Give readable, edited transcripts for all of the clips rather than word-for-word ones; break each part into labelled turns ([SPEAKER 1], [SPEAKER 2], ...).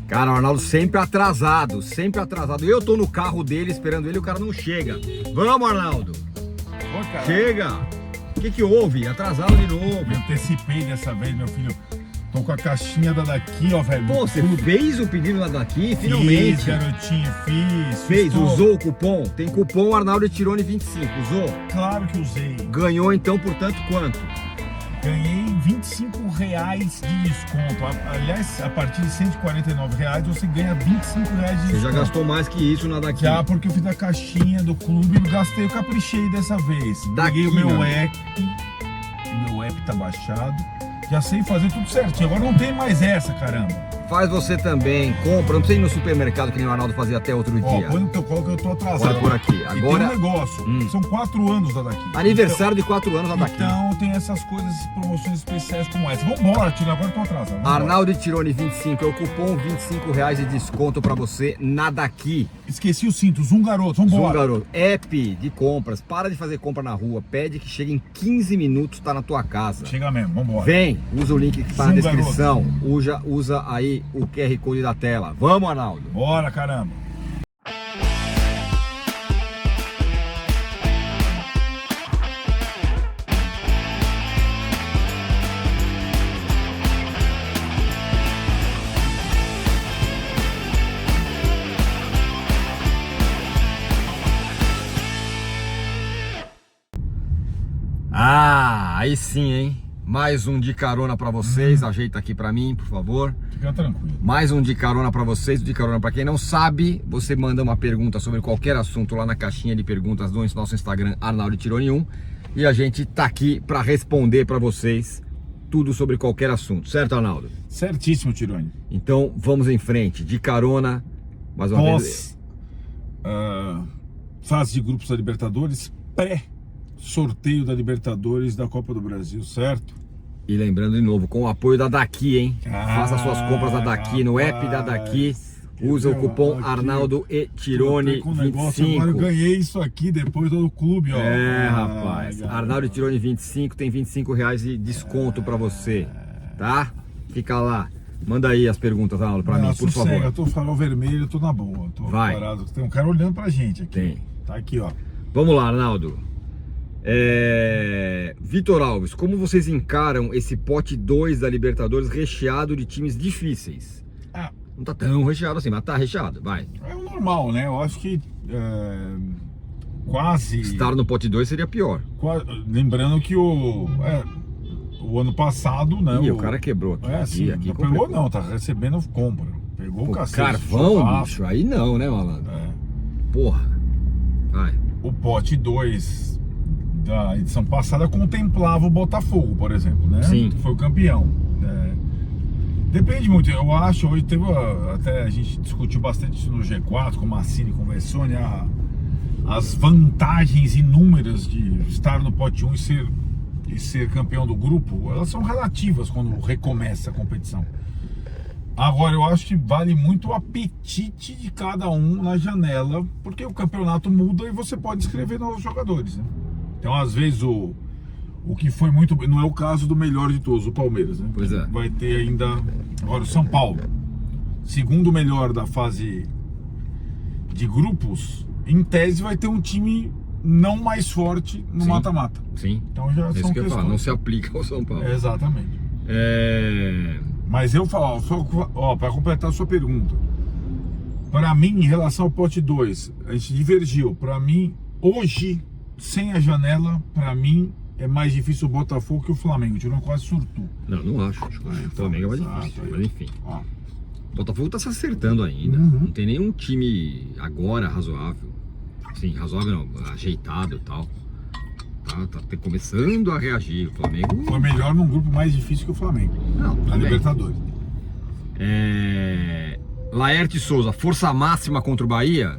[SPEAKER 1] Cara, o Arnaldo sempre atrasado, sempre atrasado. Eu tô no carro dele esperando ele e o cara não chega. Vamos, Arnaldo.
[SPEAKER 2] Ô,
[SPEAKER 1] Chega. O que houve? Atrasado de novo.
[SPEAKER 2] Me antecipei dessa vez, meu filho. Tô com a caixinha da daqui, ó, velho.
[SPEAKER 1] Pô, você fez o pedido lá daqui, finalmente.
[SPEAKER 2] Fiz, garotinho, fiz.
[SPEAKER 1] Fez,
[SPEAKER 2] Tô...
[SPEAKER 1] usou o cupom? Tem cupom Arnaldo Tironi 25, usou?
[SPEAKER 2] Claro que usei.
[SPEAKER 1] Ganhou então, portanto, quanto?
[SPEAKER 2] Ganhei R$25 de desconto. Aliás, a partir de R$149 você ganha R$25 de desconto.
[SPEAKER 1] Você já gastou mais que isso na daqui.
[SPEAKER 2] Já, porque eu fiz a caixinha do clube e gastei, eu caprichei dessa vez.
[SPEAKER 1] Daqui,
[SPEAKER 2] peguei o meu
[SPEAKER 1] né?
[SPEAKER 2] app, tá baixado. Já sei fazer tudo certinho. Agora não tem mais essa, caramba.
[SPEAKER 1] Faz você também, compra, não precisa ir no supermercado que nem o Arnaldo fazia até outro
[SPEAKER 2] Ó,
[SPEAKER 1] dia.
[SPEAKER 2] põe no teu colo que eu tô atrasado.
[SPEAKER 1] Olha por aqui,
[SPEAKER 2] E
[SPEAKER 1] agora...
[SPEAKER 2] tem um negócio, são 4 anos da daqui.
[SPEAKER 1] Aniversário de 4 anos da daqui.
[SPEAKER 2] Então tem essas coisas, promoções especiais como essa. Vambora, Tino, agora eu tô atrasado. Vambora.
[SPEAKER 1] Arnaldo Tironi 25 é o cupom R$25 de desconto pra você na daqui.
[SPEAKER 2] Esqueci o cinto, Zoom Garoto,
[SPEAKER 1] Zoom,
[SPEAKER 2] vambora.
[SPEAKER 1] garoto. App de compras, para de fazer compra na rua, pede que chegue em 15 minutos, tá na tua casa.
[SPEAKER 2] Chega mesmo, vambora.
[SPEAKER 1] Vem, usa o link que tá na
[SPEAKER 2] Zoom,
[SPEAKER 1] descrição, usa aí o QR Code da tela. Vamos, Arnaldo.
[SPEAKER 2] Bora, caramba.
[SPEAKER 1] Ah, aí sim, hein? Mais um de carona pra vocês, ajeita aqui pra mim, por favor.
[SPEAKER 2] Fica tranquilo.
[SPEAKER 1] Mais um de carona pra vocês, de carona pra quem não sabe, você manda uma pergunta sobre qualquer assunto lá na caixinha de perguntas do nosso Instagram, Arnaldo Tironi 1, e a gente tá aqui pra responder pra vocês tudo sobre qualquer assunto, certo, Arnaldo?
[SPEAKER 2] Certíssimo, Tironi.
[SPEAKER 1] Então vamos em frente, de carona, mais uma vez.
[SPEAKER 2] Fase de grupos da Libertadores, pré-sorteio da Libertadores da Copa do Brasil, certo?
[SPEAKER 1] E lembrando de novo, com o apoio da Daqui, hein? Faça suas compras da Daqui, no app da Daqui. Usa o cupom Arnaldo e Tironi 25.
[SPEAKER 2] Agora eu ganhei isso aqui depois do clube, ó.
[SPEAKER 1] Rapaz. Arnaldo e Tironi 25 tem R$25 de desconto pra você, tá? Fica lá. Manda aí as perguntas, Arnaldo, pra mim, por favor.
[SPEAKER 2] Eu tô farol vermelho, eu tô na boa. Tô
[SPEAKER 1] Vai.
[SPEAKER 2] parado. Tem um cara olhando pra gente aqui.
[SPEAKER 1] Tem.
[SPEAKER 2] Tá aqui, ó.
[SPEAKER 1] Vamos lá, Arnaldo. Vitor Alves, como vocês encaram esse pote 2 da Libertadores recheado de times difíceis? Não tá tão recheado assim, mas tá recheado, vai.
[SPEAKER 2] É o normal, né? Eu acho que quase...
[SPEAKER 1] Estar no pote 2 seria pior.
[SPEAKER 2] Lembrando que o ano passado, né?
[SPEAKER 1] Ih, o cara quebrou aqui.
[SPEAKER 2] Aqui não pegou não, tá recebendo compra. Pegou o cacete.
[SPEAKER 1] Carvão, bicho, aí não, né, malandro? Porra. Vai.
[SPEAKER 2] O pote 2 da edição passada contemplava o Botafogo, por exemplo, né?
[SPEAKER 1] Sim.
[SPEAKER 2] Foi o campeão. Depende muito, eu acho, hoje teve até a gente discutiu bastante isso no G4, como a Cine conversou, né? As vantagens inúmeras de estar no pote 1 e ser campeão do grupo, elas são relativas quando recomeça a competição. Agora, eu acho que vale muito o apetite de cada um na janela, porque o campeonato muda e você pode escrever novos jogadores, né? Então, às vezes, o que foi muito... Não é o caso do melhor de todos, o Palmeiras, né?
[SPEAKER 1] Pois é.
[SPEAKER 2] Vai ter ainda... Agora, o São Paulo, segundo melhor da fase de grupos, em tese vai ter um time não mais forte no mata-mata.
[SPEAKER 1] Sim.
[SPEAKER 2] Então, já
[SPEAKER 1] Isso
[SPEAKER 2] são
[SPEAKER 1] que eu ia falar,
[SPEAKER 2] questões.
[SPEAKER 1] não se aplica ao São Paulo.
[SPEAKER 2] Exatamente. Mas eu falo, para completar a sua pergunta, para mim, em relação ao pote 2, a gente divergiu. Para mim, hoje, sem a janela, para mim, é mais difícil o Botafogo que o Flamengo. O Tirão quase surtou.
[SPEAKER 1] Não acho. Acho que o Flamengo é mais difícil. Mas enfim.
[SPEAKER 2] Ó.
[SPEAKER 1] O Botafogo tá se acertando ainda. Não tem nenhum time agora razoável. Sim, razoável não, ajeitado e tal. Tá começando a reagir. O Flamengo
[SPEAKER 2] Foi melhor num grupo mais difícil que o Flamengo.
[SPEAKER 1] Não,
[SPEAKER 2] na
[SPEAKER 1] também.
[SPEAKER 2] Libertadores.
[SPEAKER 1] Laerte Souza, força máxima contra o Bahia?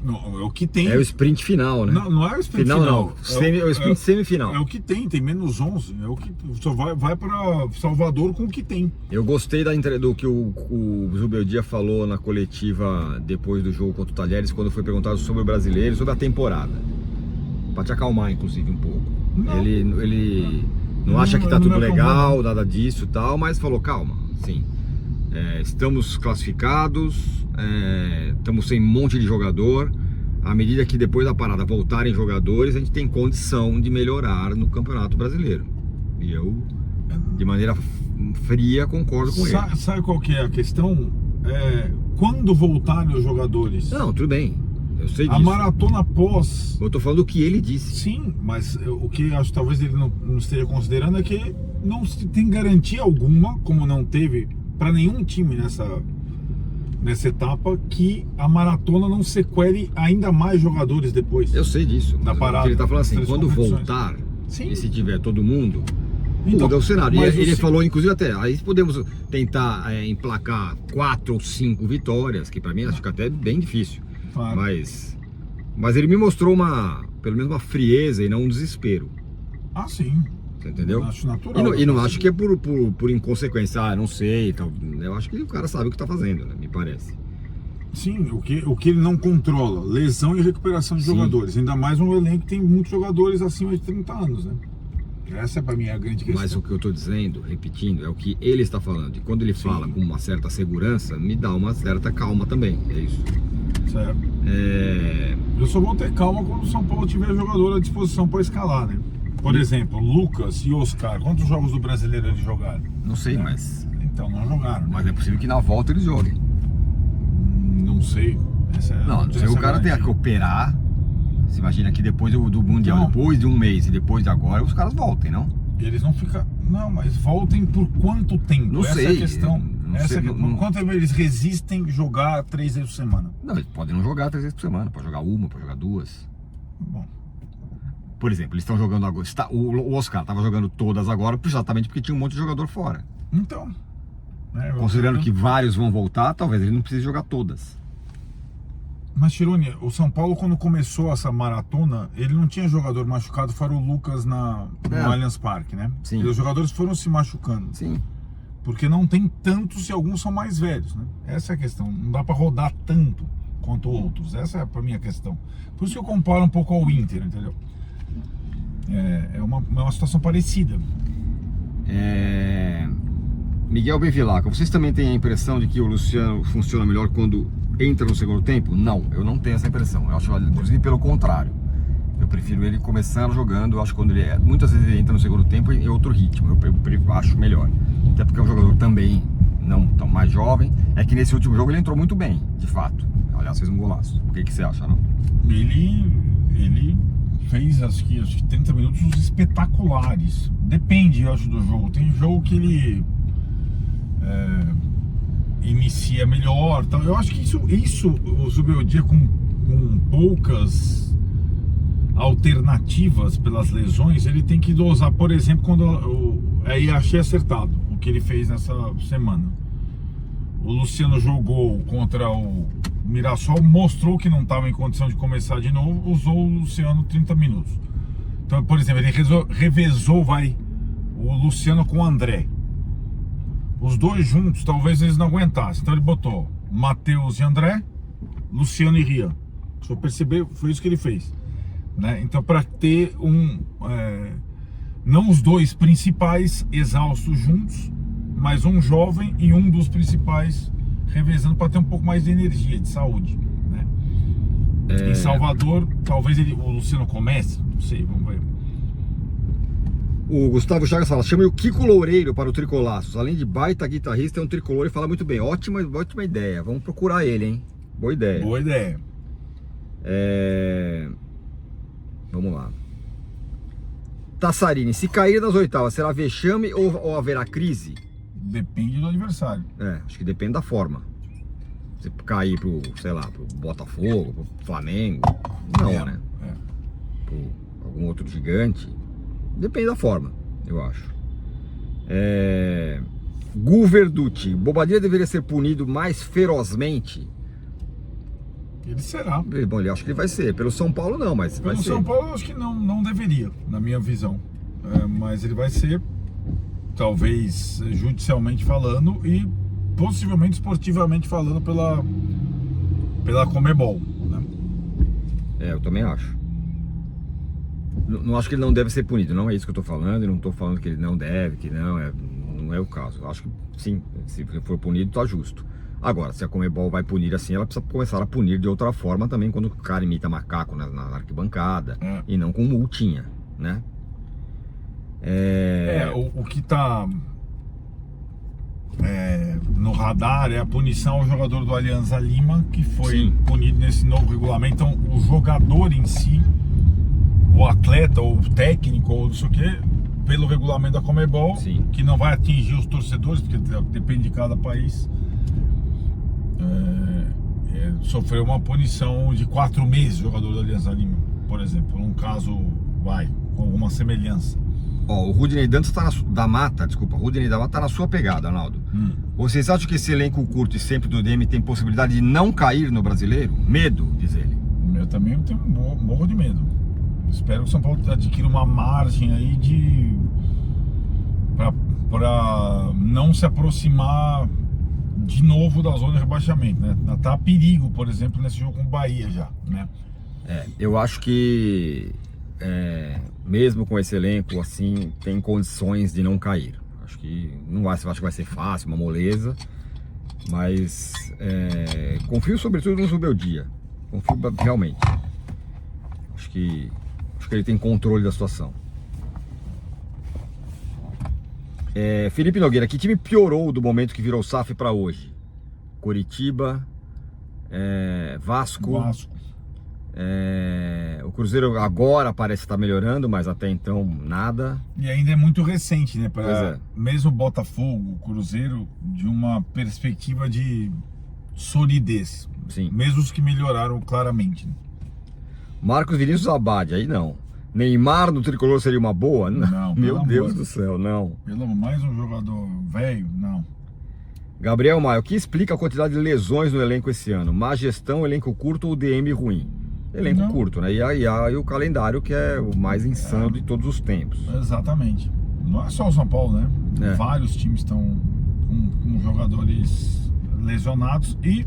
[SPEAKER 2] Não, é o que tem.
[SPEAKER 1] É o sprint final, né?
[SPEAKER 2] Não é o sprint final.
[SPEAKER 1] Não. É o sprint semifinal.
[SPEAKER 2] É o que tem menos 11. É o que só vai para Salvador com o que tem.
[SPEAKER 1] Eu gostei do que o Zubeldia falou na coletiva depois do jogo contra o Talheres, quando foi perguntado sobre o brasileiro, sobre a temporada. Pra te acalmar, inclusive, um pouco.
[SPEAKER 2] Não.
[SPEAKER 1] Ele não acha que tá tudo legal, nada disso e tal, mas falou, calma, sim. Estamos classificados, estamos sem um monte de jogador. À medida que depois da parada voltarem jogadores, a gente tem condição de melhorar no Campeonato Brasileiro. E eu, de maneira fria, concordo com ele.
[SPEAKER 2] Sabe qual que é a questão? Quando voltarem os jogadores?
[SPEAKER 1] Não, tudo bem, eu sei disso.
[SPEAKER 2] A maratona pós...
[SPEAKER 1] Eu tô falando o que ele disse.
[SPEAKER 2] Sim, mas o que acho que talvez ele não esteja considerando é que não se tem garantia alguma, como não teve para nenhum time nessa etapa, que a maratona não sequele ainda mais jogadores depois.
[SPEAKER 1] Eu sei disso.
[SPEAKER 2] Da parada.
[SPEAKER 1] Ele tá falando assim,
[SPEAKER 2] Três
[SPEAKER 1] quando
[SPEAKER 2] competições.
[SPEAKER 1] voltar,
[SPEAKER 2] Sim.
[SPEAKER 1] e se tiver todo mundo,
[SPEAKER 2] Então,
[SPEAKER 1] muda o cenário. E
[SPEAKER 2] mas
[SPEAKER 1] ele
[SPEAKER 2] você-
[SPEAKER 1] falou, inclusive, até, aí podemos tentar emplacar 4 ou 5 vitórias, que pra mim acho que até é bem difícil.
[SPEAKER 2] Claro.
[SPEAKER 1] Mas ele me mostrou pelo menos uma frieza e não um desespero.
[SPEAKER 2] Ah, sim.
[SPEAKER 1] Você entendeu?
[SPEAKER 2] Eu acho natural.
[SPEAKER 1] E não acho que é por inconsequência, não sei. Tal. Eu acho que o cara sabe o que tá fazendo, né? Me parece.
[SPEAKER 2] Sim, o que ele não controla, lesão e recuperação de
[SPEAKER 1] Sim.
[SPEAKER 2] jogadores. Ainda mais um elenco que tem muitos jogadores acima de 30 anos, né? Essa pra mim é a grande questão.
[SPEAKER 1] Mas o que eu tô dizendo, repetindo, é o que ele está falando. E quando ele fala com uma certa segurança, me dá uma certa calma também. É isso.
[SPEAKER 2] Certo. Eu só vou ter calma quando o São Paulo tiver jogador à disposição para escalar, né? Por exemplo, Lucas e Oscar, quantos jogos do Brasileiro eles jogaram?
[SPEAKER 1] Não sei, mas
[SPEAKER 2] Então, não jogaram.
[SPEAKER 1] é possível que na volta eles joguem.
[SPEAKER 2] Não sei.
[SPEAKER 1] Não sei, o cara tem que operar. Você imagina que depois do Mundial,
[SPEAKER 2] Não.
[SPEAKER 1] depois de um mês e depois de agora, os caras voltem, não?
[SPEAKER 2] Eles não ficam... Não, mas voltem por quanto tempo?
[SPEAKER 1] Não
[SPEAKER 2] Essa
[SPEAKER 1] sei,
[SPEAKER 2] é a questão.
[SPEAKER 1] não
[SPEAKER 2] Essa
[SPEAKER 1] sei,
[SPEAKER 2] é a questão.
[SPEAKER 1] não-
[SPEAKER 2] Por quanto tempo eles resistem jogar 3 vezes por semana?
[SPEAKER 1] Não, eles podem não jogar 3 vezes por semana, pode jogar uma, pode jogar 2.
[SPEAKER 2] Bom,
[SPEAKER 1] Por exemplo, eles estão jogando agora. O Oscar estava jogando todas agora, exatamente porque tinha um monte de jogador fora.
[SPEAKER 2] então... né,
[SPEAKER 1] Considerando que vários vão voltar, talvez ele não precise jogar todas.
[SPEAKER 2] Mas, Tironi, o São Paulo, quando começou essa maratona, ele não tinha jogador machucado, fora o Lucas no Allianz Parque, né?
[SPEAKER 1] Sim.
[SPEAKER 2] E os jogadores foram se machucando.
[SPEAKER 1] Sim.
[SPEAKER 2] Porque não tem tantos e alguns são mais velhos, né? Essa é a questão. Não dá pra rodar tanto quanto outros. Essa é pra mim a questão. Por isso que eu comparo um pouco ao Inter, entendeu? É uma situação parecida.
[SPEAKER 1] Miguel Bevilacqua, vocês também têm a impressão de que o Luciano funciona melhor quando entra no segundo tempo? Não, eu não tenho essa impressão. Eu acho, inclusive, pelo contrário. Eu prefiro ele começando jogando. Eu acho que quando muitas vezes ele entra no segundo tempo em outro ritmo. Eu acho melhor. Até porque é um jogador também não tão mais jovem. É que nesse último jogo ele entrou muito bem, de fato. Aliás, fez um golaço. O que você acha, não?
[SPEAKER 2] Ele fez acho que 30 minutos espetaculares. Depende, eu acho, do jogo. Tem jogo que ele inicia melhor, tal. Eu acho que isso o Zubeldia com poucas alternativas pelas lesões, ele tem que dosar. Por exemplo, quando aí achei acertado o que ele fez nessa semana. O Luciano jogou contra o Mirassol, mostrou que não estava em condição de começar de novo, usou o Luciano 30 minutos. Então, por exemplo, ele revezou o Luciano com o André. Os dois juntos, talvez eles não aguentassem. Então ele botou Matheus e André, Luciano e Rian. Se eu perceber, foi isso que ele fez, né? Então, para ter não os dois principais exaustos juntos, mas um jovem e um dos principais revezando, para ter um pouco mais de energia, de saúde, né? Em Salvador, talvez o Luciano comece, não sei, vamos ver.
[SPEAKER 1] O Gustavo Chagas fala, chame o Kiko Loureiro para o Tricolaços. Além de baita guitarrista, é um tricolor e fala muito bem. Ótima ideia. Vamos procurar ele, hein? Boa ideia.
[SPEAKER 2] Boa ideia.
[SPEAKER 1] Vamos lá. Tassarini, se cair nas oitavas, será vexame ou haverá crise?
[SPEAKER 2] Depende do adversário.
[SPEAKER 1] Acho que depende da forma. Se cair pro, sei lá, pro Botafogo, pro Flamengo, não, né? Pro algum outro gigante. Depende da forma, eu acho. Gu Verducci, Bobadilla deveria ser punido mais ferozmente?
[SPEAKER 2] Ele será.
[SPEAKER 1] Bom, ele acho que ele vai ser. Pelo São Paulo não, mas vai
[SPEAKER 2] Pelo
[SPEAKER 1] ser.
[SPEAKER 2] São Paulo eu acho que não deveria, na minha visão. Mas ele vai ser, talvez judicialmente falando e possivelmente esportivamente falando pela Conmebol, né?
[SPEAKER 1] Eu também acho. Não acho que ele não deve ser punido, não é isso que eu tô falando. Eu não tô falando que ele não deve, que não. não é o caso. Eu acho que sim, se for punido, tá justo. Agora, se a Conmebol vai punir assim, ela precisa começar a punir de outra forma também, quando o cara imita macaco na arquibancada, e não com multinha, né?
[SPEAKER 2] O que tá no radar é a punição ao jogador do Alianza Lima, que foi punido nesse novo regulamento. Então, o jogador em si, o atleta, ou o técnico, ou não sei o que, pelo regulamento da Conmebol, que não vai atingir os torcedores, porque depende de cada país, sofreu uma punição de 4 meses o jogador do Alianza Lima, por exemplo, num caso, com alguma semelhança.
[SPEAKER 1] O Rudinei Dantas da Mata tá na sua pegada, Arnaldo. Vocês acham que esse elenco curto e sempre do DM tem possibilidade de não cair no Brasileiro? Medo, diz ele.
[SPEAKER 2] Eu também tenho morro de medo. Espero que o São Paulo adquira uma margem aí para não se aproximar de novo da zona de rebaixamento, né? Tá a perigo, por exemplo, nesse jogo com o Bahia já, né?
[SPEAKER 1] Eu acho que mesmo com esse elenco assim, tem condições de não cair. Acho que acho que vai ser fácil, uma moleza, mas confio sobretudo no Zubeldia. Confio realmente. Acho que ele tem controle da situação. Felipe Nogueira, que time piorou do momento que virou SAF para hoje? Coritiba, Vasco. O Cruzeiro agora parece estar melhorando, mas até então nada.
[SPEAKER 2] E ainda é muito recente, né? Mesmo Botafogo, Cruzeiro, de uma perspectiva de solidez.
[SPEAKER 1] Sim.
[SPEAKER 2] Mesmo os que melhoraram claramente, né?
[SPEAKER 1] Marcos Vinícius Abad, aí não. Neymar no tricolor seria uma boa?
[SPEAKER 2] Não,
[SPEAKER 1] meu Deus do céu, não.
[SPEAKER 2] Mais um jogador velho, não.
[SPEAKER 1] Gabriel Maia, o que explica a quantidade de lesões no elenco esse ano? Má gestão, elenco curto ou DM ruim? Elenco curto, né? E o calendário que é o mais insano de todos os tempos.
[SPEAKER 2] Exatamente. Não é só o São Paulo, né? Vários times estão com jogadores lesionados e,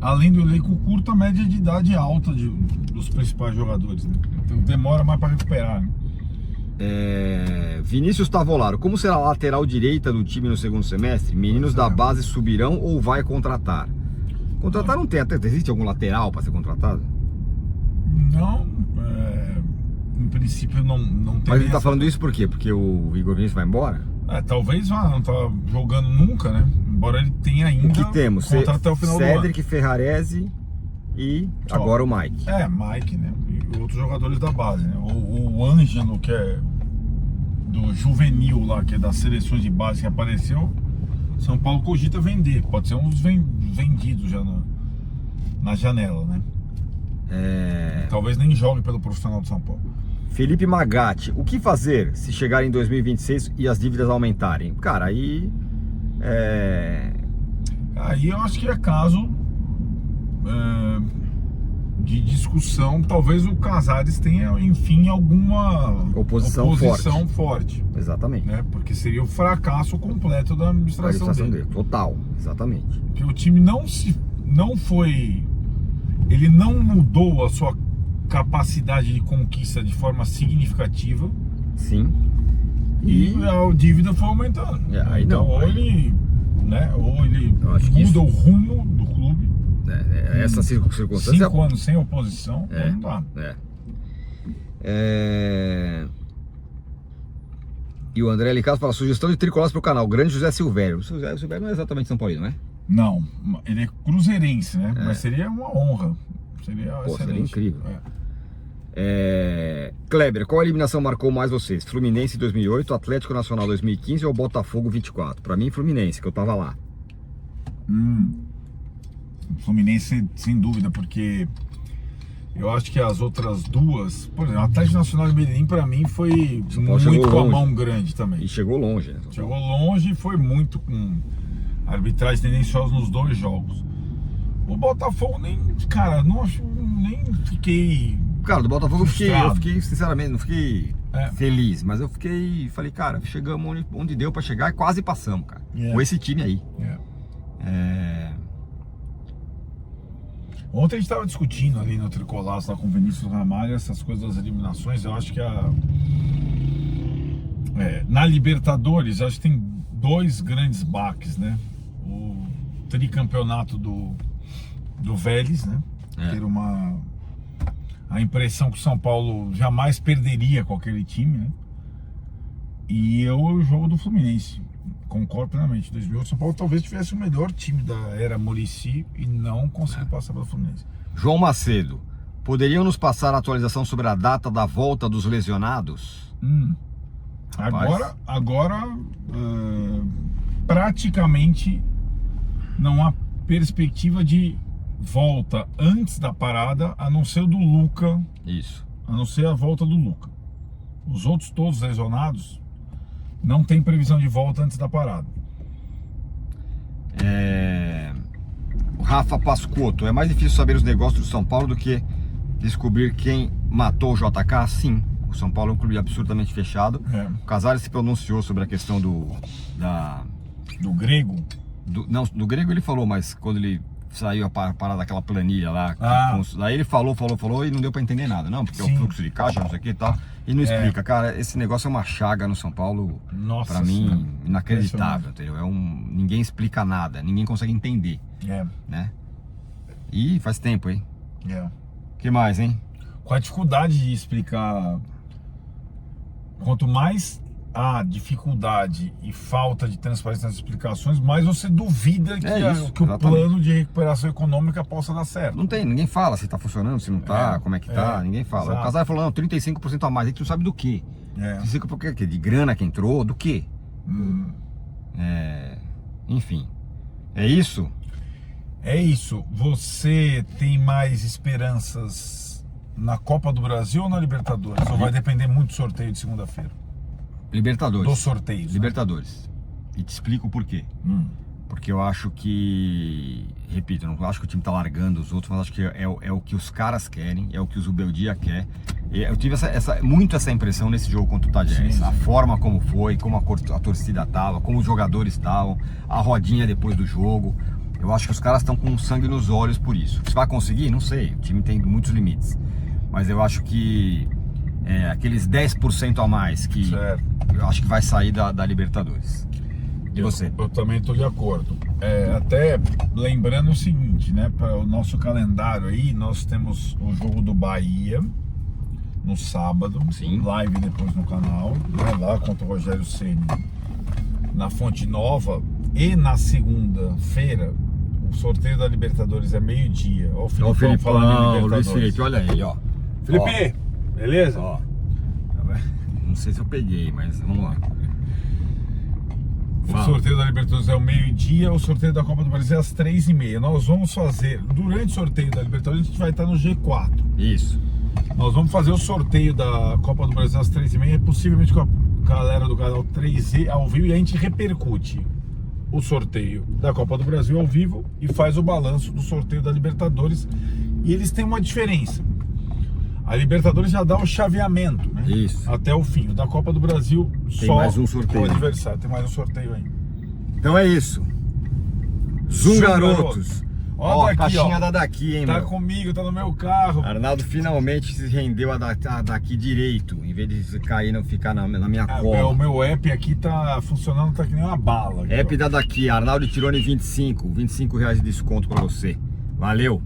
[SPEAKER 2] além do elenco curto, a média de idade alta dos principais jogadores, né? Então demora mais para recuperar, né?
[SPEAKER 1] Vinícius Tavolaro, como será a lateral direita do time no segundo semestre? Meninos da base subirão ou vai contratar? Contratar não tem, até existe algum lateral para ser contratado?
[SPEAKER 2] Não, em princípio não tem.
[SPEAKER 1] Mas ele tá falando isso por quê? Porque o Igor Vinícius vai embora?
[SPEAKER 2] Talvez vá, não tá jogando nunca, né? Embora ele tenha ainda.
[SPEAKER 1] O que temos?
[SPEAKER 2] Contrato até o final
[SPEAKER 1] Cedric,
[SPEAKER 2] do ano.
[SPEAKER 1] Ferrarese e agora o Mike.
[SPEAKER 2] Mike, né? E outros jogadores da base, né? O Ângelo, que é do juvenil lá, que é das seleções de base que apareceu, São Paulo cogita vender. Pode ser uns vendidos já na janela, né? Talvez nem jogue pelo profissional de São Paulo.
[SPEAKER 1] Felipe Magatti, o que fazer se chegar em 2026 e as dívidas aumentarem? Cara, aí
[SPEAKER 2] eu acho que é caso de discussão. Talvez o Casares tenha, enfim, alguma oposição forte.
[SPEAKER 1] Exatamente.
[SPEAKER 2] Né? Porque seria o fracasso completo da administração dele.
[SPEAKER 1] Total, exatamente.
[SPEAKER 2] Porque o time ele não mudou a sua capacidade de conquista de forma significativa.
[SPEAKER 1] Sim.
[SPEAKER 2] E a dívida foi aumentando.
[SPEAKER 1] Aí
[SPEAKER 2] então,
[SPEAKER 1] não.
[SPEAKER 2] Ou ele muda o rumo do clube.
[SPEAKER 1] Essa circunstância.
[SPEAKER 2] 5 anos sem oposição, não dá.
[SPEAKER 1] E o André Licasso fala: sugestão de tricolores para o canal, grande José Silvério. O José Silvério não é exatamente São Paulino, não é?
[SPEAKER 2] Não, ele é cruzeirense, né? Mas seria uma honra. Seria
[SPEAKER 1] incrível. Kleber, qual eliminação marcou mais vocês? Fluminense 2008, Atlético Nacional 2015 ou Botafogo 24? Pra mim, Fluminense, que eu tava lá.
[SPEAKER 2] Fluminense, sem dúvida, porque eu acho que as outras duas, por exemplo, Atlético Nacional e Medellín, pra mim, foi muito com a mão grande também.
[SPEAKER 1] E chegou longe, né?
[SPEAKER 2] Chegou longe e foi muito com arbitragem tendenciosa nos 2 jogos. O Botafogo nem fiquei.
[SPEAKER 1] Cara, do Botafogo eu fiquei, sinceramente, não fiquei feliz, mas eu falei, cara, chegamos onde deu pra chegar e quase passamos, cara. Com esse time aí.
[SPEAKER 2] Ontem a gente estava discutindo ali no Tricolaço, lá com o Vinícius Ramalho, essas coisas das eliminações. Eu acho que na Libertadores, acho que tem dois grandes baques, né? O tricampeonato do Vélez, né? Ter a impressão que o São Paulo jamais perderia com aquele time, né? E o jogo do Fluminense. Concordo plenamente. 2008, o São Paulo talvez tivesse o melhor time da era Muricy e não conseguiu passar pelo Fluminense.
[SPEAKER 1] João Macedo, poderiam nos passar a atualização sobre a data da volta dos lesionados?
[SPEAKER 2] Agora praticamente não há perspectiva de volta antes da parada, a não ser do Luca.
[SPEAKER 1] Isso.
[SPEAKER 2] A não ser a volta do Luca. Os outros todos lesionados não tem previsão de volta antes da parada.
[SPEAKER 1] O Rafa Pascotto, é mais difícil saber os negócios do São Paulo do que descobrir quem matou o JK? Sim. O São Paulo é um clube absurdamente fechado. O Casares se pronunciou sobre a questão do
[SPEAKER 2] Grego.
[SPEAKER 1] Do Grego ele falou, mas quando ele saiu a parada daquela planilha lá, daí ele falou e não deu pra entender nada, não, porque é o fluxo de caixa, não sei o que e tal, e não explica. Cara, esse negócio é uma chaga no São Paulo. Nossa, pra mim, inacreditável, entendeu? Ninguém explica nada, ninguém consegue entender, né? E faz tempo, hein? Que mais, hein?
[SPEAKER 2] Com a dificuldade de explicar, quanto mais há dificuldade e falta de transparência nas explicações, mais você duvida que o plano de recuperação econômica possa dar certo.
[SPEAKER 1] Não tem, ninguém fala se tá funcionando, se não tá, como é que tá, ninguém fala. Exato. O Casares falou, não, 35% a mais, a gente não sabe do que. 35% de grana que entrou, do que? Enfim, é isso?
[SPEAKER 2] É isso. Você tem mais esperanças na Copa do Brasil ou na Libertadores? Ou vai depender muito do sorteio de segunda-feira?
[SPEAKER 1] Libertadores.
[SPEAKER 2] Dos sorteios.
[SPEAKER 1] Libertadores. E te explico o porquê. Porque eu acho que, repito, eu não acho que o time tá largando os outros, mas acho que é o que os caras querem, é o que o Zubeldia quer. Eu tive muito essa impressão nesse jogo contra o Tajeres. A forma como foi, como a torcida tava, como os jogadores estavam, a rodinha depois do jogo. Eu acho que os caras estão com sangue nos olhos por isso. Se vai conseguir, não sei. O time tem muitos limites. Mas eu acho que aqueles 10% a mais que eu acho que vai sair da Libertadores. E você?
[SPEAKER 2] Eu também estou de acordo. Até lembrando o seguinte, né? Para o nosso calendário aí, nós temos o jogo do Bahia no sábado, live depois no canal, lá contra o Rogério Ceni na Fonte Nova, e na segunda-feira o sorteio da Libertadores é meio-dia. Ó, o Felipão falando de
[SPEAKER 1] Luiz Felipe, olha ele, ó.
[SPEAKER 2] Felipe, beleza?
[SPEAKER 1] Ó. Não sei se eu peguei, mas vamos lá.
[SPEAKER 2] O sorteio da Libertadores é ao meio-dia, o sorteio da Copa do Brasil é às 3h30. Nós vamos fazer, durante o sorteio da Libertadores, a gente vai estar no G4.
[SPEAKER 1] Isso.
[SPEAKER 2] Nós vamos fazer o sorteio da Copa do Brasil às 3h30, possivelmente com a galera do canal 3E ao vivo, e a gente repercute o sorteio da Copa do Brasil ao vivo e faz o balanço do sorteio da Libertadores. E eles têm uma diferença. A Libertadores já dá o chaveamento, né?
[SPEAKER 1] Isso.
[SPEAKER 2] Até o fim. O da Copa do Brasil
[SPEAKER 1] tem mais um sorteio.
[SPEAKER 2] O adversário tem mais um sorteio aí.
[SPEAKER 1] Então é isso. Zoom garotos.
[SPEAKER 2] Ó,
[SPEAKER 1] a caixinha da daqui, hein,
[SPEAKER 2] tá comigo, tá no meu carro.
[SPEAKER 1] Arnaldo finalmente se rendeu a daqui direito, em vez de cair e ficar na minha cola.
[SPEAKER 2] O meu app aqui tá funcionando, tá que nem uma bala. Aqui,
[SPEAKER 1] app da daqui, Arnaldo Tironi 25 R$ 25 de desconto pra você. Valeu!